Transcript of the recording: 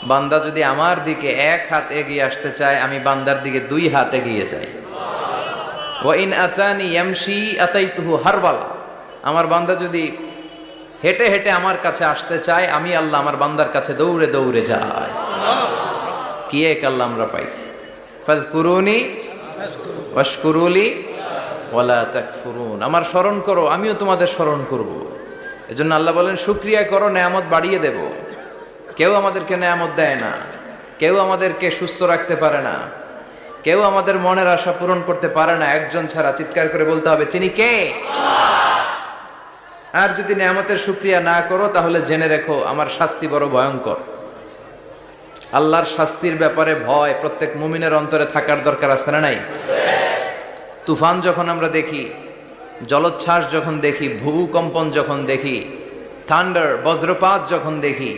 বান্দা যদি আমার দিকে এক হাত এগিয়ে আসতে চায়, আমি বান্দার দিকে 2 হাত এগিয়ে যাই। ওয়া ইন আতানি ইয়ামশি আতাইতুহু হারওয়ালা। আমার বান্দা যদি হেঁটে হেঁটে আমার কাছে আসতে চায়, আমি আল্লাহ আমার বান্দার কাছে দৌড়ে দৌড়ে যাই। কি এক আল্লাহ আমরা পাইছি। ফাযকুরুনি ওয়াশকুরুলি ওয়ালা তাকফুরুন। আমার স্মরণ করো, আমিও তোমাদের স্মরণ করব। এজন্য আল্লাহ বলেন শুকরিয়া করো, নেয়ামত বাড়িয়ে দেব। কেউ আমাদেরকে নেয়ামত দেয় না, কেউ আমাদেরকে সুস্থ রাখতে পারে না, কেউ আমাদের মনের আশা পূরণ করতে পারে না একজন ছাড়া। চিৎকার করে বলতে হবে, তিনি কে? আর যদি নেয়ামতের শুকরিয়া না করো, তাহলে জেনে রেখো আমার শাস্তি বড় ভয়ঙ্কর। আল্লাহর শাস্তির ব্যাপারে ভয় প্রত্যেক মুমিনের অন্তরে থাকার দরকার আছে না নাই? তুফান যখন আমরা দেখি, জলোচ্ছ্বাস যখন দেখি, ভূকম্পন যখন দেখি, থান্ডার বজ্রপাত যখন দেখি,